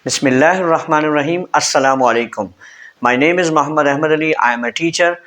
बिस्मिल्लाहिर्रहमानिर्रहीम। अस्सलामु अलैकुम। My name is Mohammad Ahmed Ali. I am a teacher.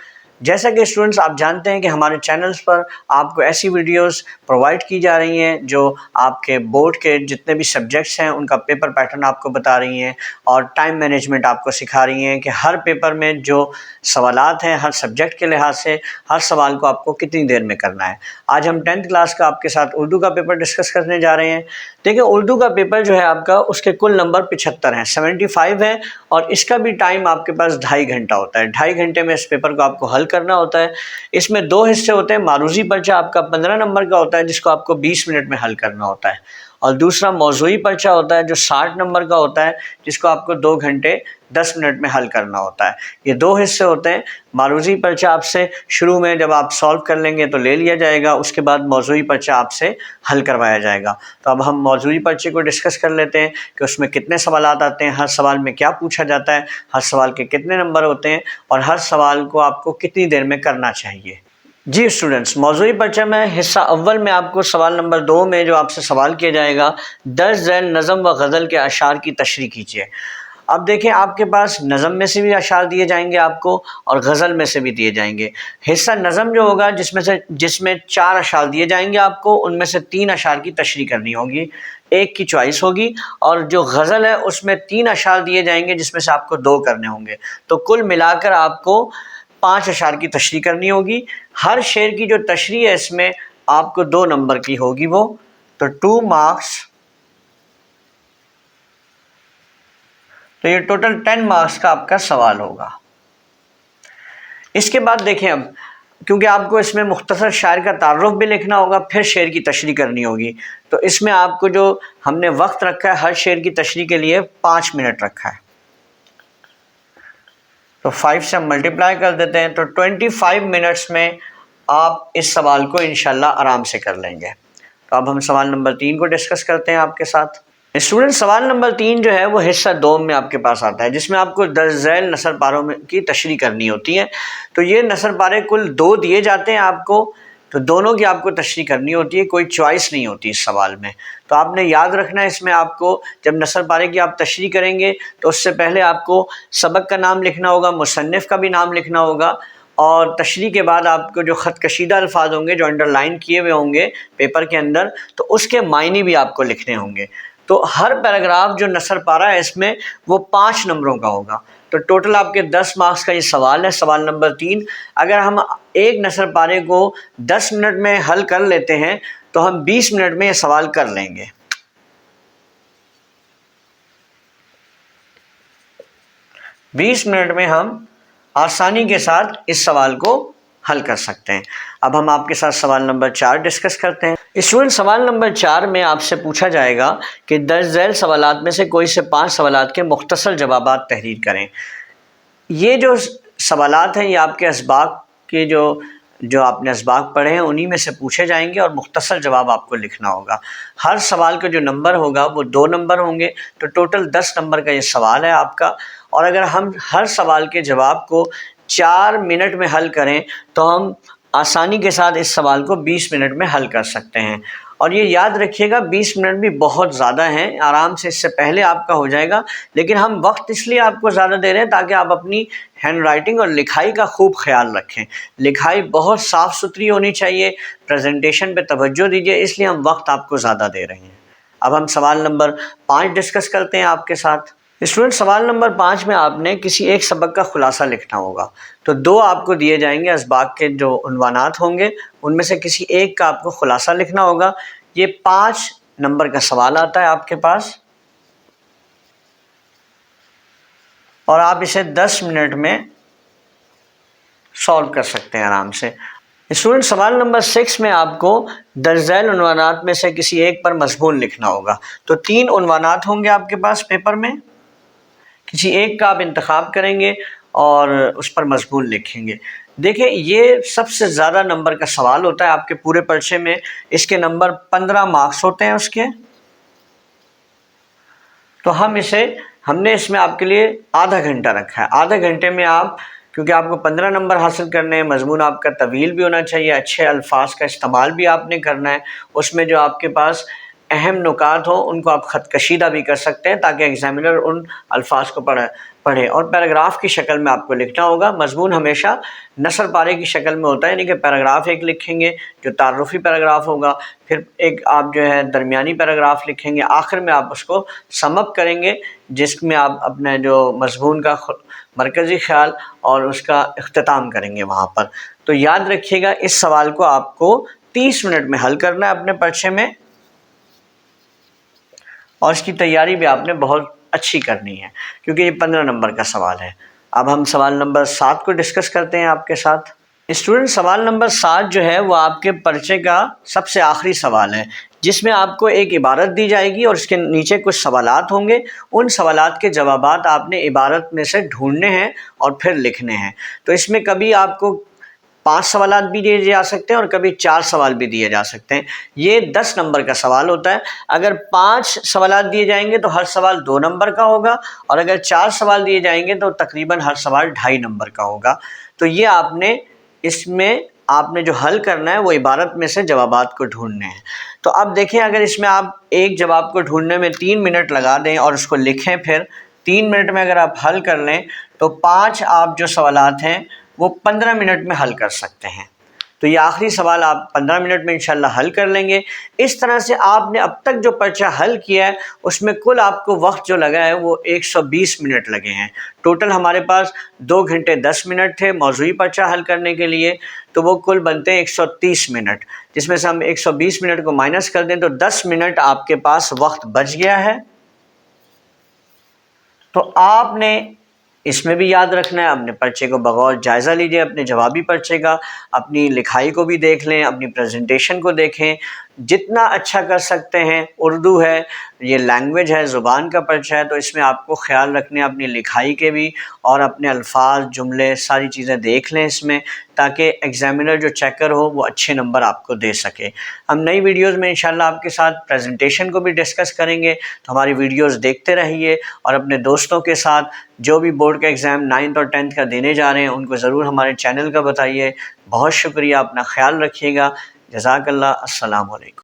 जैसा कि स्टूडेंट्स आप जानते हैं कि हमारे चैनल्स पर आपको ऐसी वीडियोस प्रोवाइड की जा रही हैं जो आपके बोर्ड के जितने भी सब्जेक्ट्स हैं उनका पेपर पैटर्न आपको बता रही हैं और टाइम मैनेजमेंट आपको सिखा रही हैं कि हर पेपर में जो सवालात हैं हर सब्जेक्ट के लिहाज से हर सवाल को आपको कितनी देर में करना है। आज हम 10th क्लास का आपके साथ उर्दू का पेपर डिस्कस करने जा रहे हैं। देखिए, उर्दू का पेपर जो है आपका उसके कुल नंबर 75 हैं, 75 है और इसका भी टाइम आपके पास 2.5 घंटा होता है। 2.5 घंटे में इस पेपर को आपको हल करना होता है। इसमें 2 हिस्से होते हैं। मारूज़ी पर्चा आपका 15 नंबर का होता है जिसको आपको 20 मिनट में हल करना होता है, और दूसरा मौज़ूई पर्चा होता है जो 60 नंबर का होता है जिसको आपको 2 घंटे 10 मिनट में हल करना होता है। ये 2 हिस्से होते हैं। मारूज़ी पर्चा आपसे शुरू में जब आप सॉल्व कर लेंगे तो ले लिया जाएगा, उसके बाद मौज़ूई पर्चा आपसे हल करवाया जाएगा। तो अब हम मौज़ूई पर्चे को डिस्कस कर लेते हैं कि उसमें कितने सवालात आते हैं, हर सवाल में क्या पूछा जाता है, हर सवाल के कितने नंबर होते हैं और हर सवाल को आपको कितनी देर में करना चाहिए। जी स्टूडेंट्स, मौज़ूई पर्चा में हिस्सा अव्वल में आपको सवाल नंबर 2 में जो आपसे सवाल किया जाएगा, दर्ज झैल नज़म व गज़ल के अशार की तशरीह कीजिए। अब देखें, आपके पास नज़म में से भी अशार दिए जाएंगे आपको और गज़ल में से भी दिए जाएंगे। हिस्सा नज़म जो होगा जिसमें 4 अशार दिए जाएंगे आपको, उनमें से 3 अशार की तशरीह करनी होगी, एक की चॉइस होगी। और जो गज़ल है उसमें 3 अशार दिए जाएंगे जिसमें से आपको 2 करने होंगे। तो कुल मिलाकर आपको 5 अशार की तशरीह करनी होगी। हर शेर की जो तशरीह है इसमें आपको 2 नंबर की होगी वो, तो 2 मार्क्स। तो ये टोटल 10 मार्क्स का आपका सवाल होगा। इसके बाद देखें, अब क्योंकि आपको इसमें मुख्तसर शायर का तारुफ भी लिखना होगा, फिर शेर की तशरीह करनी होगी, तो इसमें आपको जो हमने वक्त रखा है हर शेर की तशरीह के लिए 5 मिनट रखा है। तो 5 से हम मल्टीप्लाई कर देते हैं, तो 25 मिनट्स में आप इस सवाल को इंशाल्लाह आराम से कर लेंगे। तो अब हम सवाल नंबर 3 को डिस्कस करते हैं आपके साथ। स्टूडेंट, सवाल नंबर 3 जो है वो हिस्सा 2 में आपके पास आता है जिसमें आपको दर्ज झैल नसर पारों में की तशरीह करनी होती है। तो ये नसर पारे कुल 2 दिए जाते हैं आपको, तो दोनों की आपको तशरीह करनी होती है, कोई चॉइस नहीं होती इस सवाल में। तो आपने याद रखना है, इसमें आपको जब नसर पारे की आप तशरीह करेंगे तो उससे पहले आपको सबक का नाम लिखना होगा, मुसन्निफ़ का भी नाम लिखना होगा, और तशरीह के बाद आपको जो ख़त कशीदा अल्फाज होंगे जो अंडरलाइन किए हुए होंगे पेपर के अंदर, तो उसके मायने भी आपको लिखने होंगे। तो हर पैराग्राफ जो नसर पारा है इसमें वो 5 नंबरों का होगा। तो टोटल आपके 10 मार्क्स का ये सवाल है, सवाल नंबर 3। अगर हम एक नसर पारे को 10 मिनट में हल कर लेते हैं तो हम 20 मिनट में ये सवाल कर लेंगे। बीस मिनट में हम आसानी के साथ इस सवाल को हल कर सकते हैं। अब हम आपके साथ सवाल नंबर 4 डिस्कस करते हैं। स्टूडेंट, सवाल नंबर 4 में आपसे पूछा जाएगा कि दर्ज झैल सवालात में से कोई से 5 सवालात के मुख्तसर जवाबात तहरीर करें। ये जो सवालात हैं ये आपके असबाक के जो आपने असबाक पढ़े हैं उन्हीं में से पूछे जाएंगे और मुख्तसर जवाब आपको लिखना होगा। हर सवाल का जो नंबर होगा वो 2 नंबर होंगे, तो टोटल 10 नंबर का ये सवाल है आपका। और अगर हम हर सवाल के जवाब को 4 मिनट में हल करें तो हम आसानी के साथ इस सवाल को 20 मिनट में हल कर सकते हैं। और ये याद रखिएगा, 20 मिनट भी बहुत ज़्यादा हैं, आराम से इससे पहले आपका हो जाएगा, लेकिन हम वक्त इसलिए आपको ज़्यादा दे रहे हैं ताकि आप अपनी हैंड राइटिंग और लिखाई का खूब ख्याल रखें। लिखाई बहुत साफ़ सुथरी होनी चाहिए, प्रेजेंटेशन पे तवज्जो दीजिए, इसलिए हम वक्त आपको ज़्यादा दे रहे हैं। अब हम सवाल नंबर 5 डिस्कस करते हैं आपके साथ। स्टूडेंट, सवाल नंबर 5 में आपने किसी एक सबक का खुलासा लिखना होगा। तो 2 आपको दिए जाएंगे असबाक के जो उन्वानात होंगे, उनमें से किसी एक का आपको खुलासा लिखना होगा। ये 5 नंबर का सवाल आता है आपके पास और आप इसे 10 मिनट में सॉल्व कर सकते हैं आराम से। स्टूडेंट, सवाल नंबर 6 में आपको दर्ज झैल उन्वानात में से किसी एक पर मज़मून लिखना होगा। तो 3 उन्वानात होंगे आपके पास पेपर में, किसी एक का आप इंतखाब करेंगे और उस पर मज़मून लिखेंगे। देखिए, ये सबसे ज़्यादा नंबर का सवाल होता है आपके पूरे पर्चे में। इसके नंबर 15 मार्क्स होते हैं उसके। तो हमने इसमें आपके लिए आधा घंटा रखा है। आधे घंटे में आप, क्योंकि आपको 15 नंबर हासिल करने हैं, मजमून आपका तवील भी होना चाहिए, अच्छे अल्फाज का इस्तेमाल भी आपने करना है, उसमें जो आपके पास اہم نکات ہوں ان کو آپ خط کشیدہ بھی کر سکتے ہیں تاکہ ایگزامینر ان الفاظ کو پڑھے اور پیراگراف کی شکل میں آپ کو لکھنا ہوگا۔ مضمون ہمیشہ نثر پارے کی شکل میں ہوتا ہے، یعنی کہ پیراگراف ایک لکھیں گے جو تعارفی پیراگراف ہوگا، پھر ایک آپ جو ہے درمیانی پیراگراف لکھیں گے، آخر میں آپ اس کو سم اپ کریں گے جس میں آپ اپنے جو مضمون کا مرکزی خیال اور اس کا اختتام کریں گے وہاں پر۔ تو یاد رکھیے گا اس سوال کو آپ کو 30 منٹ میں حل کرنا ہے اپنے پرچے میں، اور اس کی تیاری بھی آپ نے بہت اچھی کرنی ہے کیونکہ یہ 15 نمبر کا سوال ہے۔ اب ہم سوال نمبر 7 کو ڈسکس کرتے ہیں آپ کے ساتھ۔ اسٹوڈنٹ، سوال نمبر 7 جو ہے وہ آپ کے پرچے کا سب سے آخری سوال ہے، جس میں آپ کو ایک عبارت دی جائے گی اور اس کے نیچے کچھ سوالات ہوں گے۔ ان سوالات کے جوابات آپ نے عبارت میں سے ڈھونڈنے ہیں اور پھر لکھنے ہیں۔ تو اس میں کبھی آپ کو 5 سوالات بھی دیے جا سکتے ہیں اور کبھی 4 سوال بھی دیے جا سکتے ہیں۔ یہ 10 نمبر کا سوال ہوتا ہے۔ اگر 5 سوالات دیے جائیں گے تو ہر سوال 2 نمبر کا ہوگا، اور اگر 4 سوال دیے جائیں گے تو تقریباً ہر سوال 2.5 نمبر کا ہوگا۔ تو یہ آپ نے اس میں آپ نے جو حل کرنا ہے وہ عبارت میں سے جوابات کو ڈھونڈنے ہیں۔ تو اب دیکھیں، اگر اس میں آپ ایک جواب کو ڈھونڈنے میں 3 منٹ لگا دیں اور اس کو لکھیں، پھر 3 منٹ میں اگر آپ حل کر لیں تو 5 آپ جو سوالات ہیں وہ 15 منٹ میں حل کر سکتے ہیں۔ تو یہ آخری سوال آپ 15 منٹ میں انشاءاللہ حل کر لیں گے۔ اس طرح سے آپ نے اب تک جو پرچہ حل کیا ہے اس میں کل آپ کو وقت جو لگا ہے وہ 120 منٹ لگے ہیں۔ ٹوٹل ہمارے پاس 2 گھنٹے 10 منٹ تھے موضوعی پرچہ حل کرنے کے لیے، تو وہ کل بنتے ہیں 130 منٹ، جس میں سے ہم 120 منٹ کو مائنس کر دیں تو 10 منٹ آپ کے پاس وقت بچ گیا ہے۔ تو آپ نے اس میں بھی یاد رکھنا ہے، اپنے پرچے کو بغور جائزہ لیجئے، اپنے جوابی پرچے کا، اپنی لکھائی کو بھی دیکھ لیں، اپنی پریزنٹیشن کو دیکھیں، جتنا اچھا کر سکتے ہیں۔ اردو ہے، یہ لینگویج ہے، زبان کا پرچہ ہے، تو اس میں آپ کو خیال رکھنے ہیں اپنی لکھائی کے بھی، اور اپنے الفاظ، جملے، ساری چیزیں دیکھ لیں اس میں، تاکہ ایگزامینر جو چیکر ہو وہ اچھے نمبر آپ کو دے سکے۔ ہم نئی ویڈیوز میں انشاءاللہ آپ کے ساتھ پریزنٹیشن کو بھی ڈسکس کریں گے، تو ہماری ویڈیوز دیکھتے رہیے، اور اپنے دوستوں کے ساتھ جو بھی بورڈ کا ایگزام 9th اور 10th کا دینے جا رہے ہیں ان کو ضرور ہمارے چینل کا بتائیے۔ بہت شکریہ، اپنا خیال رکھیے گا۔ جزاک اللہ، السلام علیکم۔